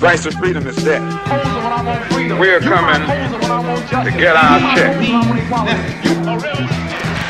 Rights to freedom is dead. We're coming to get our check.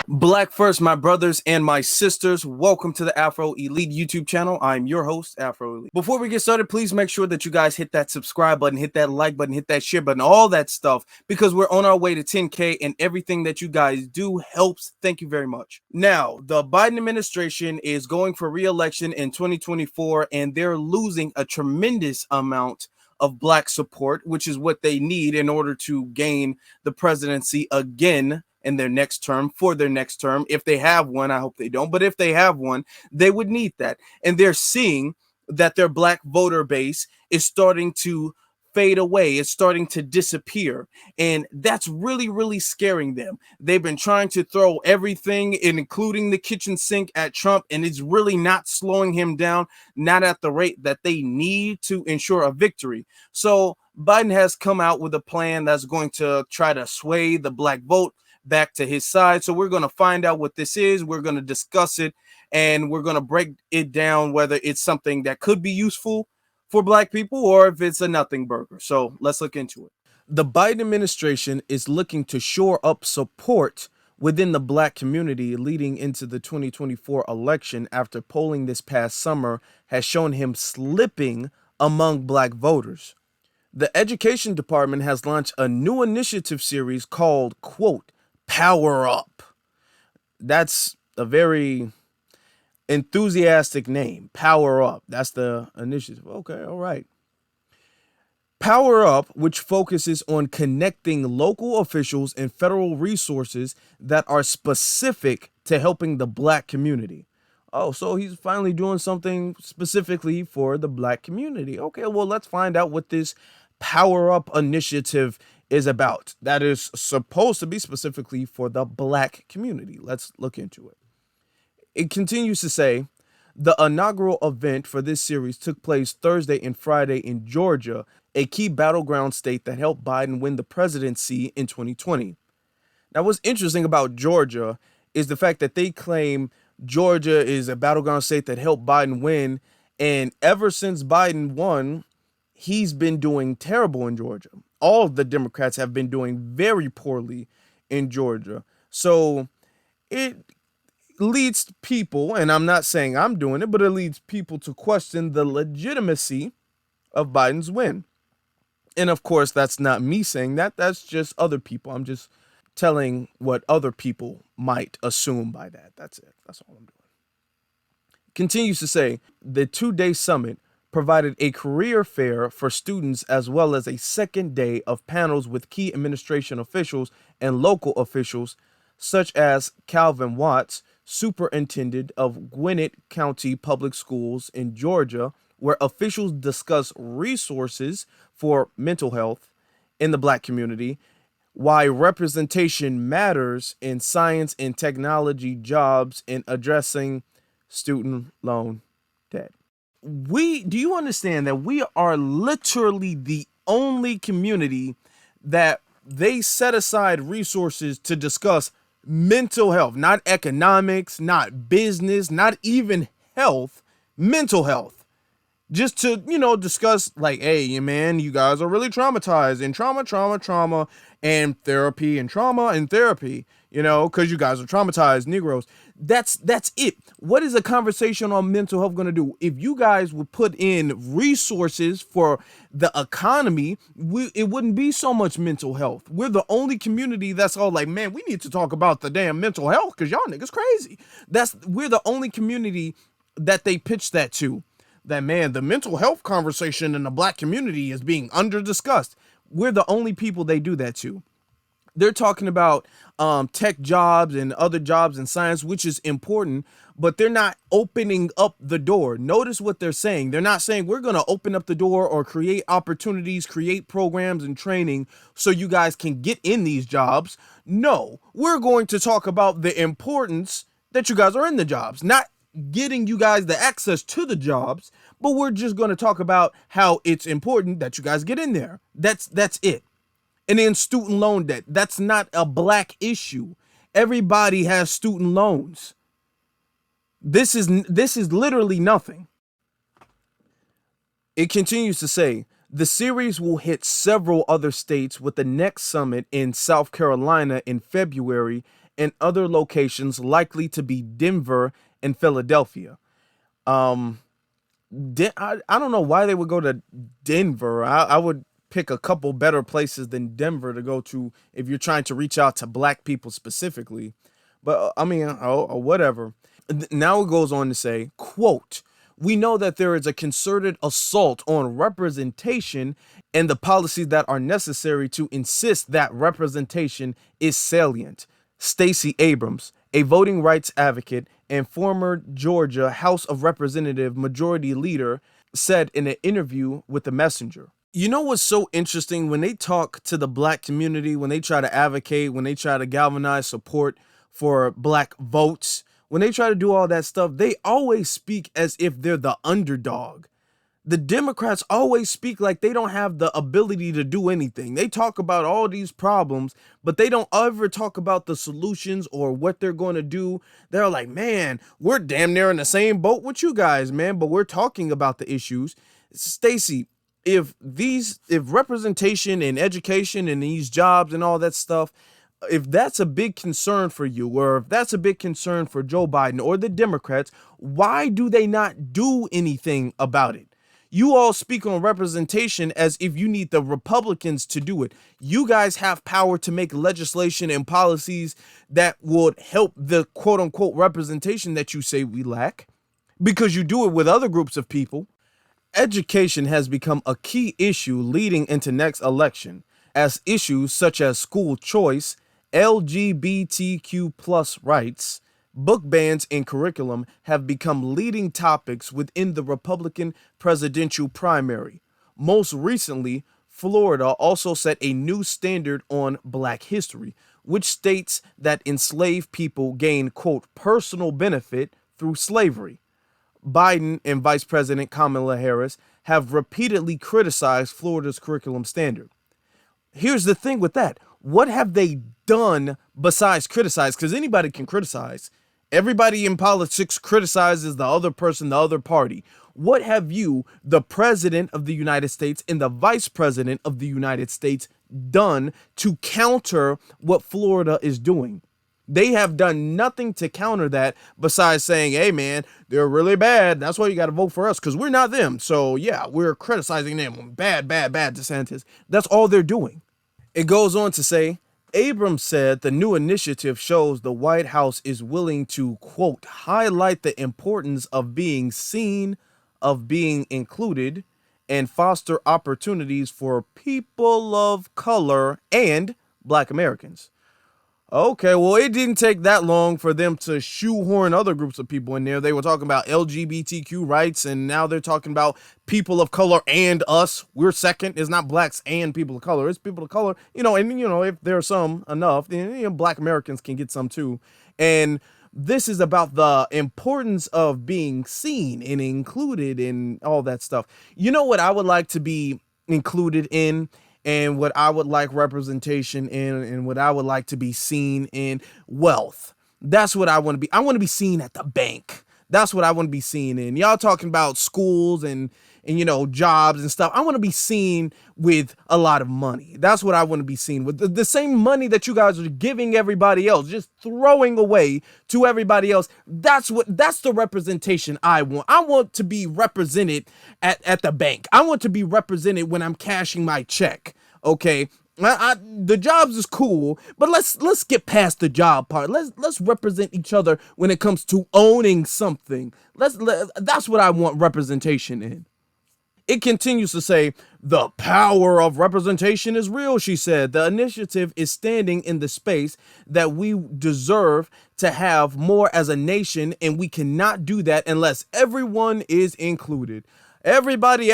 Black first, my brothers and my sisters. Welcome to the Afro Elite YouTube channel. I'm your host, Afro Elite. Before we get started, please make sure that you guys hit that subscribe button, hit that like button, hit that share button, all that stuff, because we're on our way to 10K and everything that you guys do helps. Thank you very much. Now, the Biden administration is going for re-election in 2024, and they're losing a tremendous amount of Black support, which is what they need in order to gain the presidency again in their next term, for their next term. If they have one, I hope they don't, but if they have one, they would need that. And they're seeing that their Black voter base is starting to fade away. It's starting to disappear. And that's really, really scaring them. They've been trying to throw everything, including the kitchen sink, at Trump, and it's really not slowing him down, not at the rate that they need to ensure a victory. So Biden has come out with a plan that's going to try to sway the Black vote back to his side. So we're going to find out what this is. We're going to discuss it, and we're going to break it down, whether it's something that could be useful for Black people or if it's a nothing burger. So let's look into it. The Biden administration is looking to shore up support within the Black community leading into the 2024 election after polling this past summer has shown him slipping among Black voters. The Education Department has launched a new initiative series called, quote, PowerUp. That's a very enthusiastic name. PowerUp. That's the initiative. Okay, all right. PowerUp, which focuses on connecting local officials and federal resources that are specific to helping the Black community. Oh, so he's finally doing something specifically for the Black community. Okay, well, let's find out what this PowerUp initiative is about. That is supposed to be specifically for the Black community. Let's look into it. It continues to say, the inaugural event for this series took place Thursday and Friday in Georgia, a key battleground state that helped Biden win the presidency in 2020. Now, what's interesting about Georgia is the fact that they claim Georgia is a battleground state that helped Biden win, and ever since Biden won, he's been doing terrible in Georgia. All of the Democrats have been doing very poorly in Georgia. So it leads people, and I'm not saying I'm doing it, but it leads people to question the legitimacy of Biden's win. And of course, that's not me saying that. That's just other people. I'm just telling what other people might assume by that. That's it. That's all I'm doing. Continues to say, the two-day summit provided a career fair for students as well as a second day of panels with key administration officials and local officials, such as Calvin Watts, superintendent of Gwinnett County Public Schools in Georgia, where officials discuss resources for mental health in the Black community, why representation matters in science and technology jobs, and addressing student loan debt. Do you understand that we are literally the only community that they set aside resources to discuss mental health, not economics, not business, not even health, mental health. Just to, discuss like, hey, man, you guys are really traumatized, and trauma, and therapy, and trauma and therapy, because you guys are traumatized Negroes. That's it. What is a conversation on mental health going to do? If you guys would put in resources for the economy, it wouldn't be so much mental health. We're the only community that's all like, man, we need to talk about the damn mental health because y'all niggas crazy. We're the only community that they pitch that to. That, man, the mental health conversation in the Black community is being under discussed. We're the only people they do that to. They're talking about tech jobs and other jobs in science, which is important, but they're not opening up the door. Notice what they're saying. They're not saying we're going to open up the door or create opportunities, create programs and training so you guys can get in these jobs. No, we're going to talk about the importance that you guys are in the jobs, not getting you guys the access to the jobs, but we're just going to talk about how it's important that you guys get in there. That's it. And then student loan debt. That's not a Black issue. Everybody has student loans. This is literally nothing. It continues to say, The series will hit several other states with the next summit in South Carolina in February and other locations likely to be Denver and Philadelphia. Um, I don't know why they would go to Denver. I would pick a couple better places than Denver to go to if you're trying to reach out to black people specifically. But I mean, whatever. Now it goes on to say, quote, we know that there is a concerted assault on representation and the policies that are necessary to insist that representation is salient. Stacey Abrams, a voting rights advocate and former Georgia House of Representative Majority Leader, said in an interview with The Messenger. You know what's so interesting? When they talk to the black community, when they try to advocate, when they try to galvanize support for black votes, when they try to do all that stuff, they always speak as if they're the underdog. The Democrats always speak like they don't have the ability to do anything. They talk about all these problems, but they don't ever talk about the solutions or what they're going to do. They're like, man, we're damn near in the same boat with you guys, man, but we're talking about the issues. Stacey, if representation and education and these jobs and all that stuff, if that's a big concern for you, or if that's a big concern for Joe Biden or the Democrats, why do they not do anything about it? You all speak on representation as if you need the Republicans to do it. You guys have power to make legislation and policies that would help the quote unquote representation that you say we lack, because you do it with other groups of people. Education has become a key issue leading into next election, as issues such as school choice, LGBTQ plus rights, book bans, and curriculum have become leading topics within the Republican presidential primary. Most recently, Florida also set a new standard on Black history, which states that enslaved people gain, quote, personal benefit through slavery. Biden and Vice President Kamala Harris have repeatedly criticized Florida's curriculum standard. Here's the thing with that. What have they done besides criticize? Because anybody can criticize. Everybody in politics criticizes the other person, the other party. What have you, the president of the United States and the vice president of the United States, done to counter what Florida is doing? They have done nothing to counter that besides saying, hey, man, they're really bad. That's why you got to vote for us, because we're not them. So, yeah, we're criticizing them. Bad, DeSantis. That's all they're doing. It goes on to say, Abrams said the new initiative shows the White House is willing to, quote, highlight the importance of being seen, of being included, and foster opportunities for people of color and Black Americans. Okay, well, it didn't take that long for them to shoehorn other groups of people in there. They were talking about LGBTQ rights, and now they're talking about people of color and us. We're second. It's not blacks and people of color. It's people of color. And if there are some enough, then Black Americans can get some too. And this is about the importance of being seen and included in all that stuff. You know what I would like to be included in? And what I would like representation in, and what I would like to be seen in? Wealth. That's what I want to be. I want to be seen at the bank. That's what I want to be seen in. Y'all talking about schools and jobs and stuff. I want to be seen with a lot of money. That's what I want to be seen with. The same money that you guys are giving everybody else, just throwing away to everybody else. That's the representation I want. I want to be represented at the bank. I want to be represented when I'm cashing my check. Okay. The jobs is cool, but let's get past the job part. Let's represent each other when it comes to owning something. That's what I want representation in. It continues to say, the power of representation is real, she said. The initiative is standing in the space that we deserve to have more as a nation, and we cannot do that unless everyone is included. Everybody.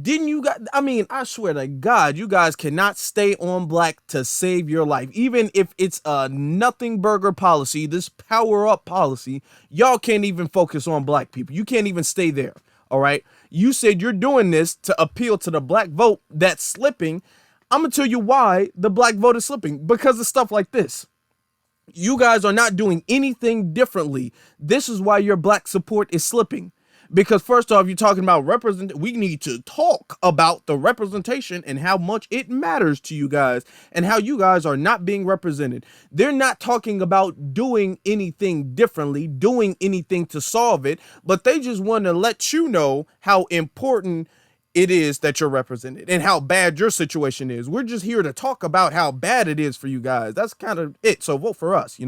Didn't you guys, I swear to God, you guys cannot stay on black to save your life. Even if it's a nothing burger policy, this PowerUp policy, y'all can't even focus on black people. You can't even stay there. All right. You said you're doing this to appeal to the black vote that's slipping. I'm going to tell you why the black vote is slipping, because of stuff like this. You guys are not doing anything differently. This is why your black support is slipping, Because first off, you're talking about we need to talk about the representation and how much it matters to you guys and how you guys are not being represented. They're not talking about doing anything differently, doing anything to solve it, but they just want to let you know how important it is that you're represented and how bad your situation is. We're just here to talk about how bad it is for you guys. That's kind of it. So vote for us,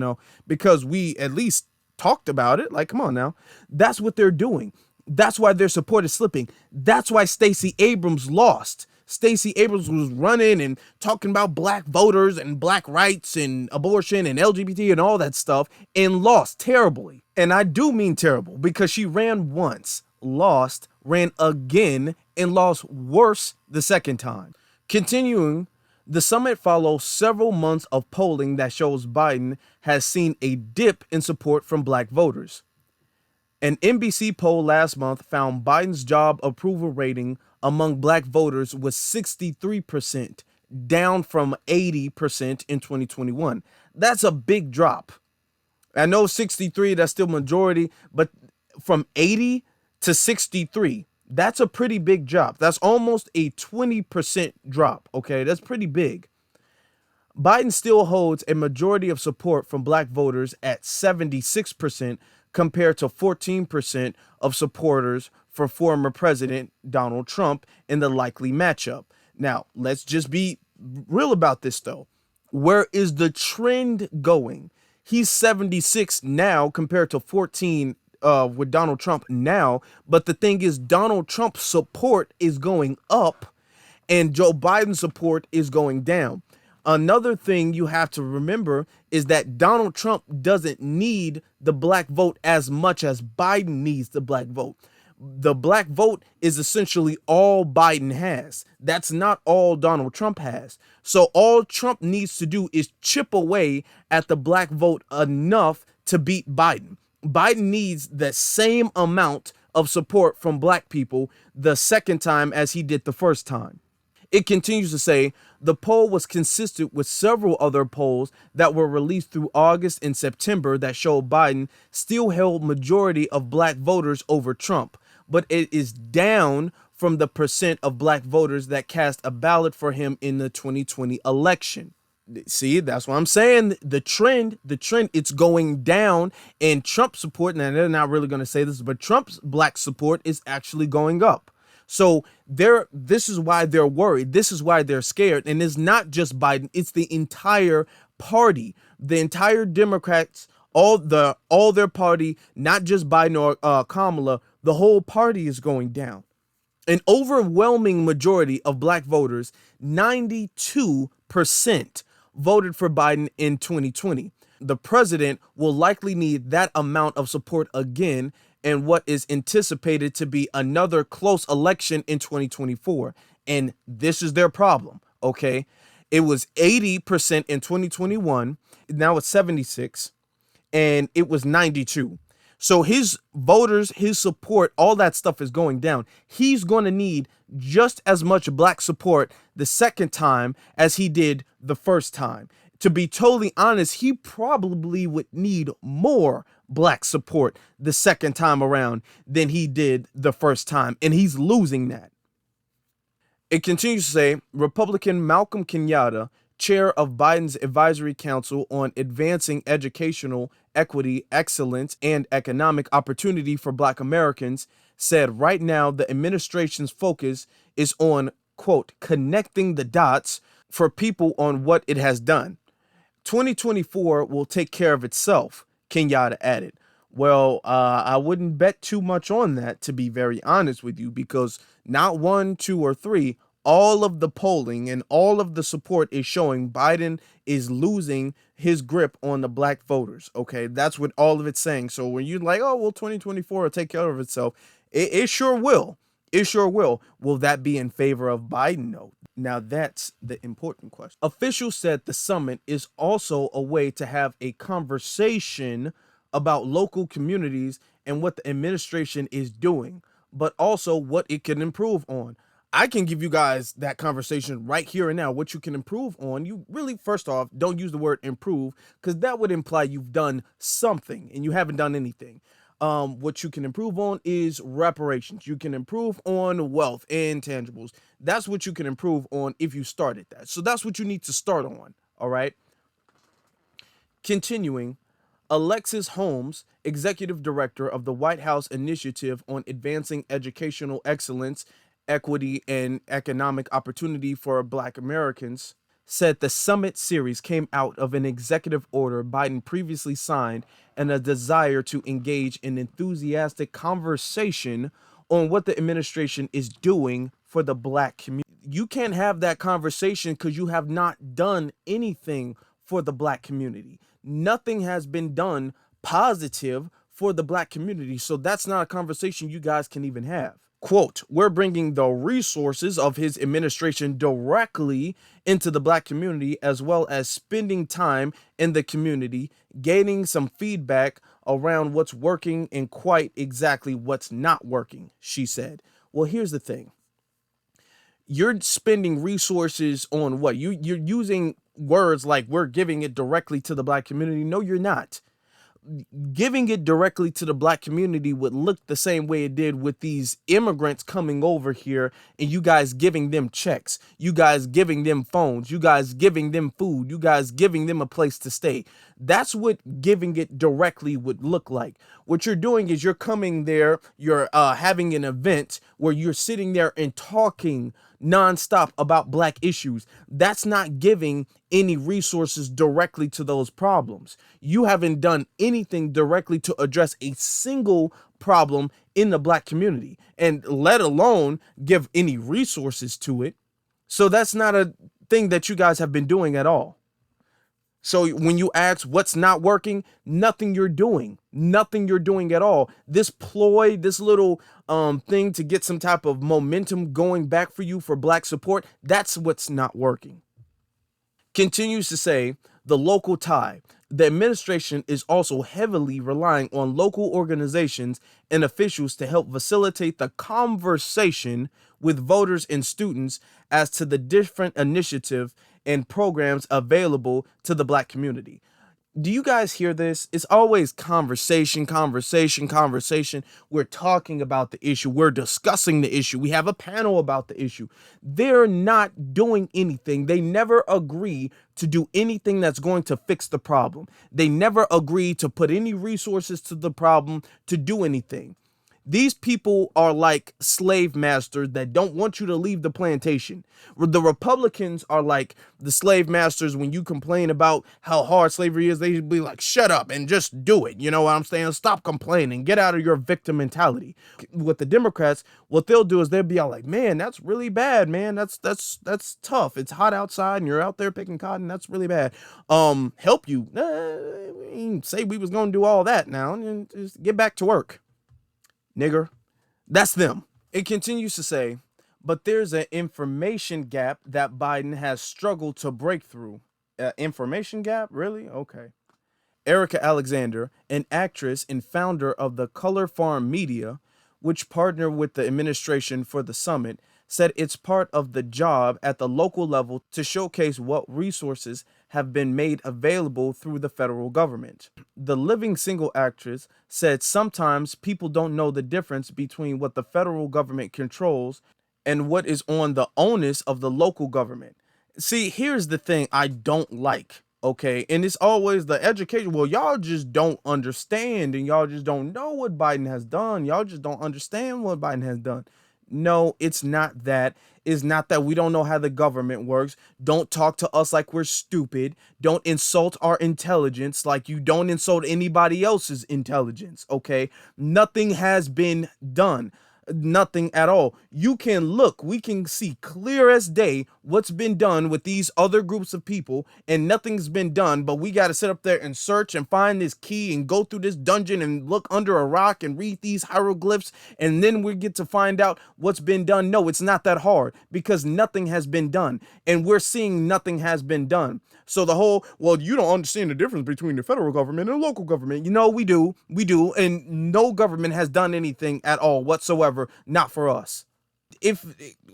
because we at least talked about it. Like, come on now. That's what they're doing. That's why their support is slipping. That's why Stacey Abrams lost. Stacey Abrams was running and talking about black voters and black rights and abortion and LGBT and all that stuff and lost terribly. And I do mean terrible because she ran once, lost, ran again, and lost worse the second time. Continuing, the summit follows several months of polling that shows Biden has seen a dip in support from black voters. An NBC poll last month found Biden's job approval rating among black voters was 63%, down from 80% in 2021. That's a big drop. I know 63, that's still majority, but from 80 to 63, that's a pretty big drop. That's almost a 20% drop, okay? That's pretty big. Biden still holds a majority of support from black voters at 76%, compared to 14% of supporters for former President Donald Trump in the likely matchup. Now, let's just be real about this, though. Where is the trend going? He's 76 now compared to 14 with Donald Trump now. But the thing is, Donald Trump's support is going up and Joe Biden's support is going down. Another thing you have to remember is that Donald Trump doesn't need the black vote as much as Biden needs the black vote. The black vote is essentially all Biden has. That's not all Donald Trump has. So all Trump needs to do is chip away at the black vote enough to beat Biden. Biden needs the same amount of support from black people the second time as he did the first time. It continues to say, the poll was consistent with several other polls that were released through August and September that showed Biden still held majority of black voters over Trump, but it is down from the percent of black voters that cast a ballot for him in the 2020 election. See, that's what I'm saying. The trend, it's going down, and Trump support, and they're not really going to say this, but Trump's black support is actually going up. So this is why they're worried. This is why they're scared. And it's not just Biden. It's the entire party, the entire Democrats, all their party, not just Biden or Kamala. The whole party is going down. An overwhelming majority of black voters, 92%, voted for Biden in 2020. The president will likely need that amount of support again in what is anticipated to be another close election in 2024. And this is their problem, okay? It was 80% in 2021. Now it's 76, and it was 92. So his voters, his support, all that stuff is going down. He's going to need just as much black support the second time as he did the first time. To be totally honest, he probably would need more black support the second time around than he did the first time, and he's losing that. It continues to say, Republican Malcolm Kenyatta, chair of Biden's Advisory Council on Advancing Educational Equity, Excellence, and Economic Opportunity for Black Americans, said right now the administration's focus is on, quote, connecting the dots for people on what it has done. 2024 will take care of itself, Kenyatta added. Well, I wouldn't bet too much on that, to be very honest with you, because not 1, 2, or 3, all of the polling and all of the support is showing Biden is losing his grip on the black voters. Okay, that's what all of it's saying. So when you're like, oh, well, 2024 will take care of itself, it sure will. It sure will. Will that be in favor of Biden? No. Now that's the important question. Officials said the summit is also a way to have a conversation about local communities and what the administration is doing, but also what it can improve on. I can give you guys that conversation right here and now, what you can improve on. You really, first off, don't use the word improve, because that would imply you've done something and you haven't done anything. What you can improve on is reparations. You can improve on wealth and intangibles. That's what you can improve on if you started that. So that's what you need to start on. All right. Continuing, Alexis Holmes, executive director of the White House Initiative on Advancing Educational Excellence, Equity, and Economic Opportunity for Black Americans, said the summit series came out of an executive order Biden previously signed and a desire to engage in enthusiastic conversation on what the administration is doing for the Black community. You can't have that conversation because you have not done anything for the Black community. Nothing has been done positive for the Black community. So that's not a conversation you guys can even have. Quote, we're bringing the resources of his administration directly into the Black community, as well as spending time in the community, gaining some feedback around what's working and quite exactly what's not working, she said. Well, here's the thing. You're spending resources on what? You're using words like we're giving it directly to the Black community. No, you're not. Giving it directly to the Black community would look the same way it did with these immigrants coming over here and you guys giving them checks, you guys giving them phones, you guys giving them food, you guys giving them a place to stay. That's what giving it directly would look like. What you're doing is you're coming there, you're having an event where you're sitting there and talking nonstop about Black issues. That's not giving any resources directly to those problems. You haven't done anything directly to address a single problem in the Black community, and let alone give any resources to it. So that's not a thing that you guys have been doing at all. So when you ask what's not working, nothing you're doing at all. This ploy, this little thing to get some type of momentum going back for you for Black support, that's what's not working. Continues to say, the local tie. The administration is also heavily relying on local organizations and officials to help facilitate the conversation with voters and students as to the different initiatives and programs available to the Black community. Do you guys hear this? It's always conversation. We're talking about the issue. We're discussing the issue. We have a panel about the issue. They're not doing anything. They never agree to do anything that's going to fix the problem. They never agree to put any resources to the problem to do anything. These people are like slave masters that don't want you to leave the plantation. The Republicans are like the slave masters. When you complain about how hard slavery is, they be like, shut up and just do it. You know what I'm saying? Stop complaining. Get out of your victim mentality. With the Democrats, what they'll do is they'll be all like, man, that's really bad, man. That's tough. It's hot outside and you're out there picking cotton. That's really bad. Help you. We didn't say we was going to do all that now. And just get back to work. Nigger. That's them. It continues to say, but there's an information gap that Biden has struggled to break through. Information gap? Really? Okay. Erica Alexander, an actress and founder of the Color Farm Media, which partnered with the administration for the summit, said it's part of the job at the local level to showcase what resources have been made available through the federal government. The living single actress said sometimes people don't know the difference between what the federal government controls and what is on the onus of the local government. See, here's the thing I don't like, okay? And it's always the education. Well, y'all just don't understand and y'all just don't know what Biden has done. Y'all just don't understand what Biden has done. No, it's not that. It's not that we don't know how the government works. Don't talk to us like we're stupid. Don't insult our intelligence like you don't insult anybody else's intelligence, okay? Nothing has been done. Nothing at all. You can look, we can see clear as day what's been done with these other groups of people, and nothing's been done, but we got to sit up there and search and find this key and go through this dungeon and look under a rock and read these hieroglyphs, and then we get to find out what's been done. No, it's not that hard because nothing has been done, and we're seeing nothing has been done. So the whole, well, you don't understand the difference between the federal government and the local government. You know, we do, and no government has done anything at all whatsoever, not for us. If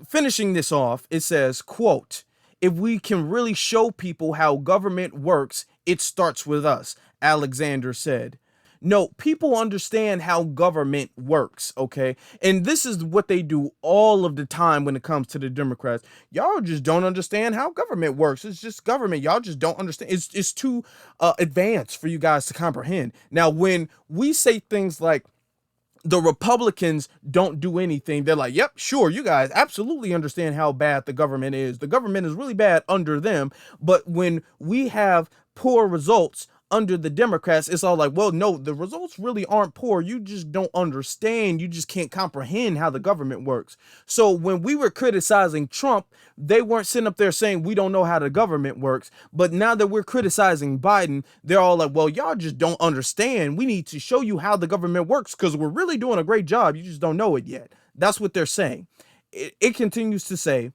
finishing this off, it says, quote, if we can really show people how government works, it starts with us, Alexander said. No, people understand how government works, okay? And this is what they do all of the time when it comes to the Democrats. Y'all just don't understand how government works. It's just government. Y'all just don't understand. It's too advanced for you guys to comprehend. Now, when we say things like the Republicans don't do anything, they're like, yep, sure, you guys absolutely understand how bad the government is. The government is really bad under them. But when we have poor results under the Democrats, it's all like, well, no, the results really aren't poor. You just don't understand. You just can't comprehend how the government works. So when we were criticizing Trump, they weren't sitting up there saying we don't know how the government works. But now that we're criticizing Biden, they're all like, well, y'all just don't understand. We need to show you how the government works because we're really doing a great job. You just don't know it yet. That's what they're saying. It continues to say,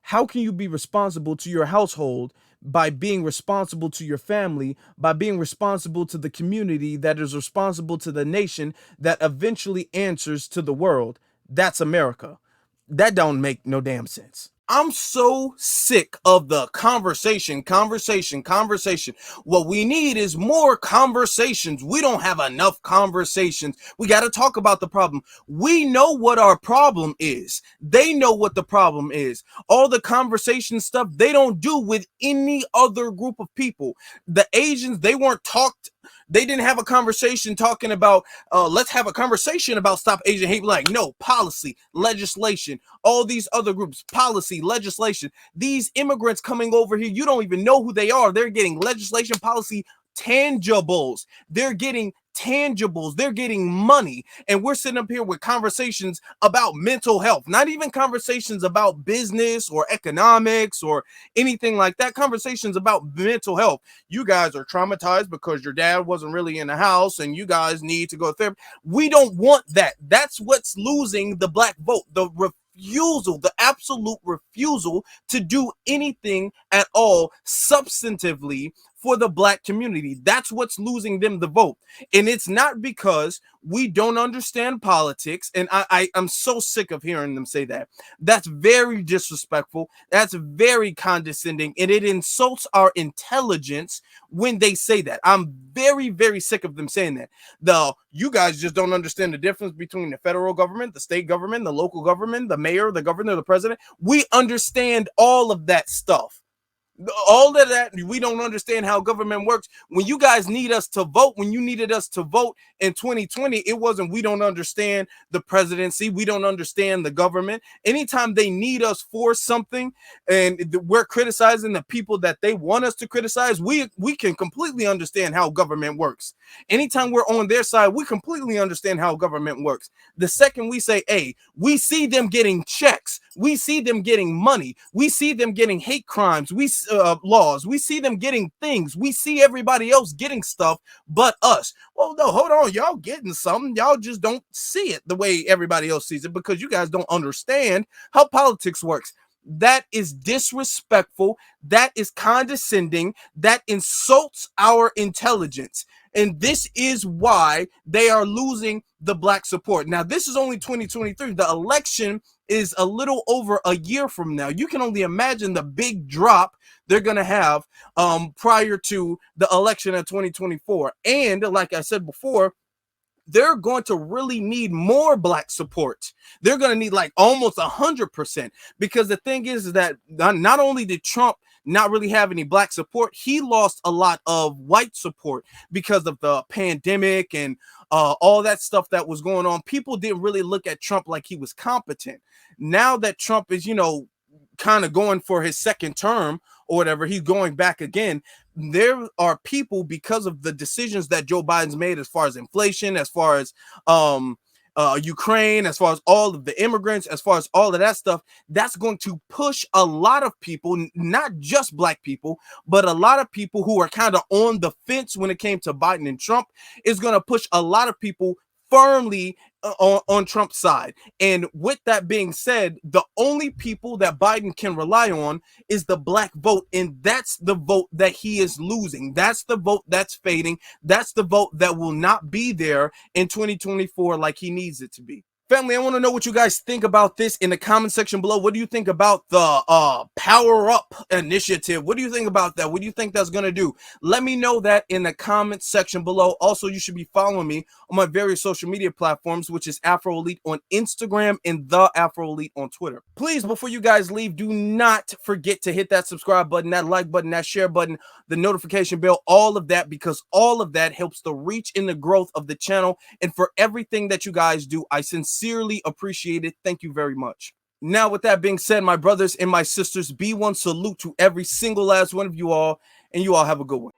how can you be responsible to your household by being responsible to your family, by being responsible to the community that is responsible to the nation that eventually answers to the world? That's America. That don't make no damn sense. I'm so sick of the conversation. What we need is more conversations. We don't have enough conversations. We got to talk about the problem. We know what our problem is. They know what the problem is. All the conversation stuff they don't do with any other group of people. The Asians, they didn't have a conversation talking about, let's have a conversation about stop Asian hate. Like, no, policy, legislation, all these other groups, policy, legislation. These immigrants coming over here, you don't even know who they are. They're getting legislation, policy, tangibles. They're getting tangibles. They're getting money. And we're sitting up here with conversations about mental health, not even conversations about business or economics or anything like that. Conversations about mental health. You guys are traumatized because your dad wasn't really in the house and you guys need to go to therapy. We don't want that. That's what's losing the black vote. The absolute refusal to do anything at all substantively for the black community. That's what's losing them the vote. And it's not because we don't understand politics. And I'm so sick of hearing them say that. That's very disrespectful. That's very condescending. And it insults our intelligence when they say that. I'm very, very sick of them saying that. You guys just don't understand the difference between the federal government, the state government, the local government, the mayor, the governor, the president. We understand all of that stuff. All of that, we don't understand how government works. When you guys need us to vote, when you needed us to vote in 2020, it wasn't we don't understand the presidency, we don't understand the government. Anytime they need us for something and we're criticizing the people that they want us to criticize, we can completely understand how government works. Anytime we're on their side, we completely understand how government works. The second we say, hey, we see them getting checks, we see them getting money, we see them getting hate crimes, laws, we see them getting things, we see everybody else getting stuff but us. Well, no, hold on, y'all getting something, y'all just don't see it the way everybody else sees it because you guys don't understand how politics works. That is disrespectful, that is condescending, that insults our intelligence. And this is why they are losing the black support. Now, this is only 2023. The election is a little over a year from now. You can only imagine the big drop they're going to have prior to the election in 2024. And like I said before, they're going to really need more black support. They're going to need like almost 100%, because the thing is that not only did Trump not really have any black support, he lost a lot of white support because of the pandemic and all that stuff that was going on. People didn't really look at Trump like he was competent. Now that Trump is, kind of going for his second term or whatever, he's going back again. There are people, because of the decisions that Joe Biden's made as far as inflation, as far as Ukraine, as far as all of the immigrants, as far as all of that stuff, that's going to push a lot of people, not just black people, but a lot of people who are kind of on the fence when it came to Biden and Trump, is going to push a lot of people firmly on Trump's side. And with that being said, the only people that Biden can rely on is the black vote, and that's the vote that he is losing. That's the vote that's fading. That's the vote that will not be there in 2024 like he needs it to be. Family, I want to know what you guys think about this in the comment section below. What do you think about the PowerUp initiative? What do you think about that? What do you think that's going to do? Let me know that in the comment section below. Also, you should be following me on my various social media platforms, which is Afro Elite on Instagram and the Afro Elite on Twitter. Please, before you guys leave, do not forget to hit that subscribe button, that like button, that share button, the notification bell, all of that, because all of that helps the reach and the growth of the channel. And for everything that you guys do, I sincerely appreciate it. Thank you very much. Now, with that being said, my brothers and my sisters, be one salute to every single last one of you all, and you all have a good one.